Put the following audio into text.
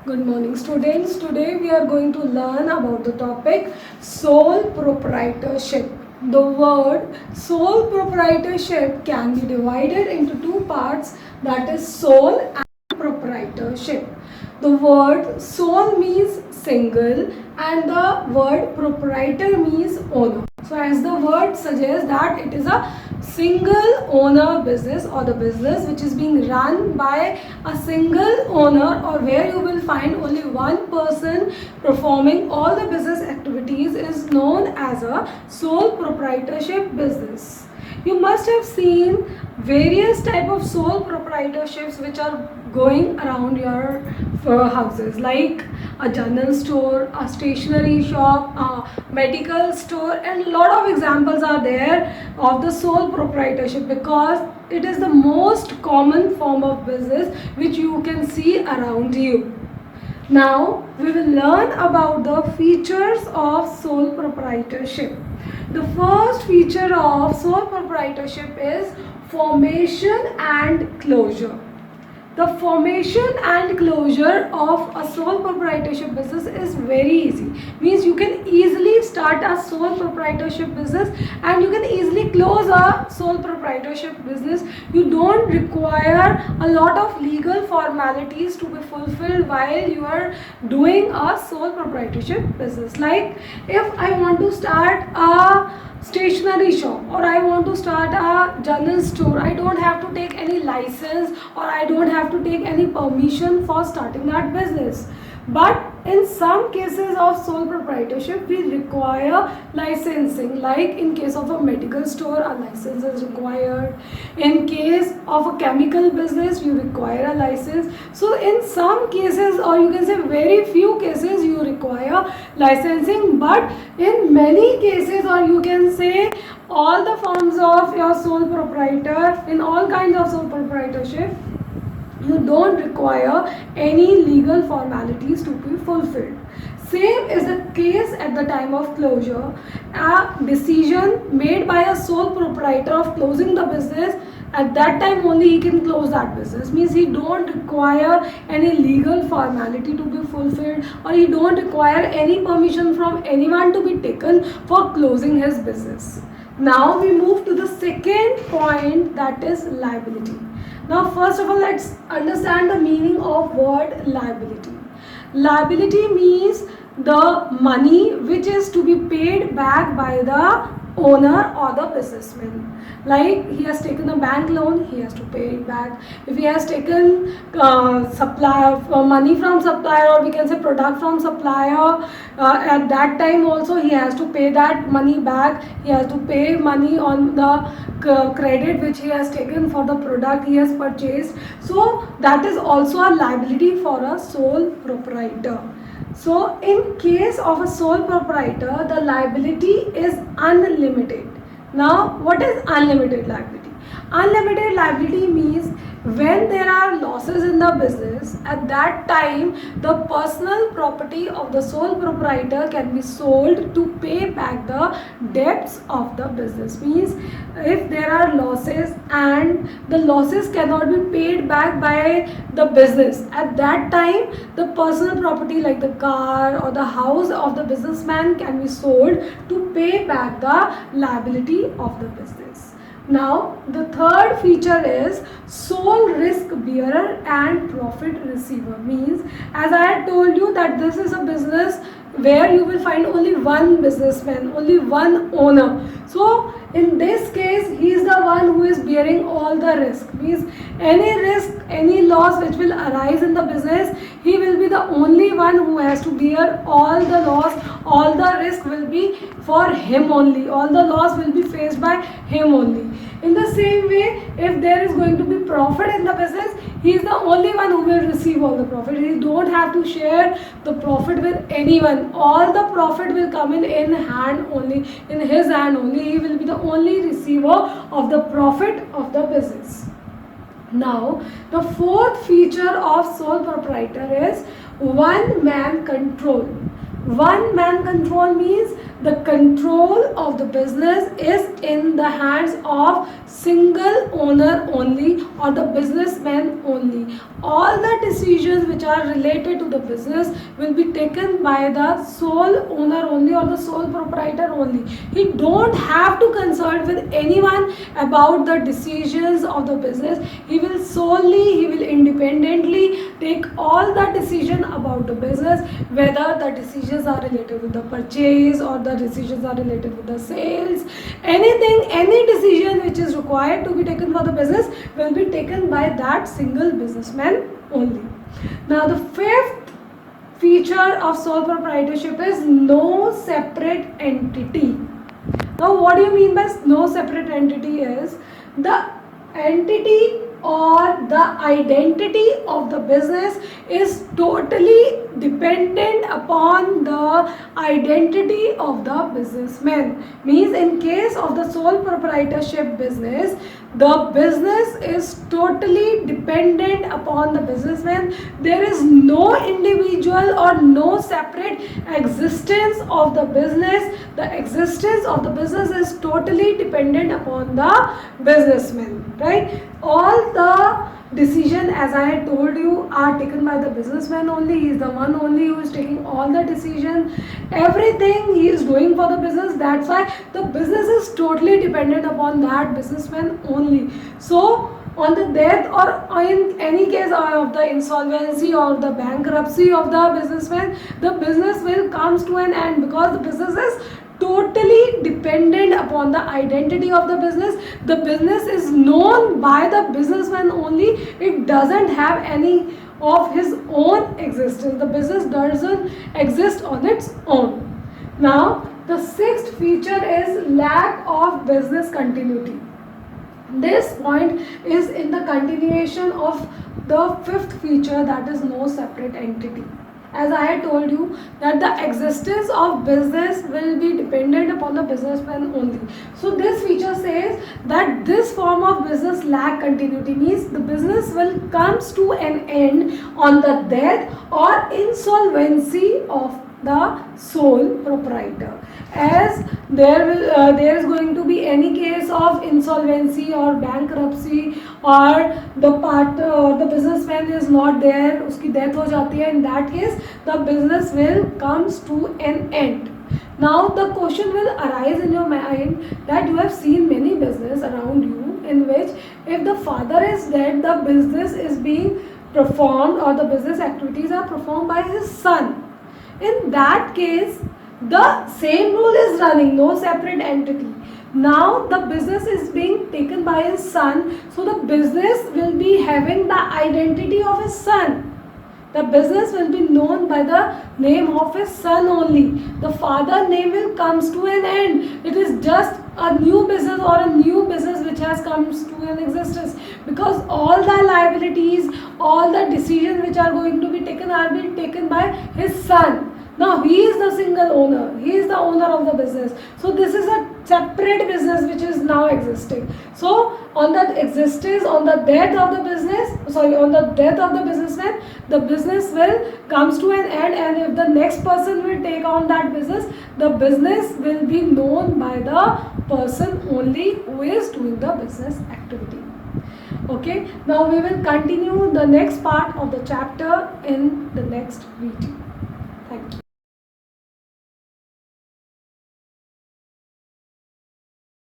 Good morning, students. Today we are going to learn about the topic sole proprietorship. The word sole proprietorship can be divided into two parts, that is sole and proprietorship. The word sole means single and the word proprietor means owner. So as the word suggests that it is a single owner business or the business which is being run by a single owner, or where you will find only one person performing all the business activities, is known as a sole proprietorship business. You must have seen various type of sole proprietorships which are going around your houses, like a general store, a stationery shop, a medical store, and a lot of examples are there of the sole proprietorship because it is the most common form of business which you can see around you. Now we will learn about the features of sole proprietorship. The first feature of sole proprietorship is formation and closure. The formation and closure of a sole proprietorship business is very easy. Means you can easily start a sole proprietorship business and you can easily close a sole proprietorship business. You don't require a lot of legal formalities to be fulfilled while you are doing a sole proprietorship business. Like if I want to start a stationery shop or I want to start a general store, I don't have to take any license or I don't have to take any permission for starting that business. But in some cases of sole proprietorship, we require licensing. Like in case of a medical store, a license is required. In case of a chemical business, you require a license. So in some cases, or you can say very few cases, you require licensing. But in many cases, or you can say all the forms of your sole proprietor, in all kinds of sole proprietorship, you don't require any legal formalities to be fulfilled. Same is the case at the time of closure. A decision made by a sole proprietor of closing the business, at that time only he can close that business. Means he don't require any legal formality to be fulfilled, or he don't require any permission from anyone to be taken for closing his business. Now we move to the second point, that is liability. Now first of all, let's understand the meaning of word liability. Liability means the money which is to be paid back by the owner or the businessman. Like he has taken a bank loan, he has to pay it back. If he has taken money from supplier, or we can say product from supplier, at that time also he has to pay that money back. He has to pay money on the credit which he has taken for the product he has purchased. So that is also a liability for a sole proprietor. So in case of a sole proprietor, the liability is unlimited. Now what is unlimited liability? Unlimited liability means when there are losses in the business, at that time the personal property of the sole proprietor can be sold to pay back the debts of the business. Means if there are losses and the losses cannot be paid back by the business, at that time the personal property like the car or the house of the businessman can be sold to pay back the liability of the business. Now the third feature is sole risk bearer and profit receiver. Means as I had told you that this is a business where you will find only one businessman, only one owner. So in this case he is the one who is bearing all the risk. Means any risk, any loss which will arise in the business, he will be the only one who has to bear all the loss. All the risk will be for him only, all the loss will be faced by him only. In the same way, if there is going to be profit in the business, he is the only one who will receive all the profit. He don't have to share the profit with anyone. All the profit will come in hand only, in his hand only. He will be the only receiver of the profit of the business. Now the fourth feature of sole proprietor is one man control. One man control means the control of the business is in the hands of single owner only or the businessman only. All the decisions which are related to the business will be taken by the sole owner only or the sole proprietor only. He don't have to consult with anyone about the decisions of the business. He will independently take all the decision about the business, whether the decisions are related with the purchase or the decisions are related with the sales. Anything, any decision which is required to be taken for the business will be taken by that single businessman only. Now the fifth feature of sole proprietorship is no separate entity. Now what do you mean by no separate entity? Is the entity or the identity of the business is totally dependent upon the identity of the businessman. Means in case of the sole proprietorship business, the business is totally dependent upon the businessman. There is no individual or no separate existence of the business. The existence of the business is totally dependent upon the businessman, right? All the decision, as I had told you, are taken by the businessman only. He is the one only who is taking all the decision. Everything he is doing for the business. That's why the business is totally dependent upon that businessman only. So on the death or in any case of the insolvency or the bankruptcy of the businessman, the business will comes to an end, because the business is totally dependent upon the identity of the business. The business is known by the businessman only. It doesn't have any of his own existence. The business doesn't exist on its own. Now the sixth feature is lack of business continuity. This point is in the continuation of the fifth feature, that is no separate entity. As I had told you that the existence of business will be dependent upon the businessman only. So this feature says that this form of business lack continuity, means the business will comes to an end on the death or insolvency of the sole proprietor. As there is going to be any case of insolvency or bankruptcy, or the partner or the businessman is not there, उसकी death हो जाती है, in that case the business will comes to an end. Now the question will arise in your mind that you have seen many business around you in which if the father is dead, the business is being performed or the business activities are performed by his son. In that case, the same rule is running, no separate entity. Now the business is being taken by his son, so the business will be having the identity of his son. The business will be known by the name of his son only. The father name will comes to an end. It is just a new business or a new business which has comes to an existence, because all the liabilities, all the decisions which are going to be taken are being taken by his son. Now he is the single owner. He is the owner of the business. So this is a separate business which is now existing. So on the death of the businessman, the business will comes to an end, and if the next person will take on that business, the business will be known by the person only who is doing the business activity. Okay, now we will continue the next part of the chapter in the next video.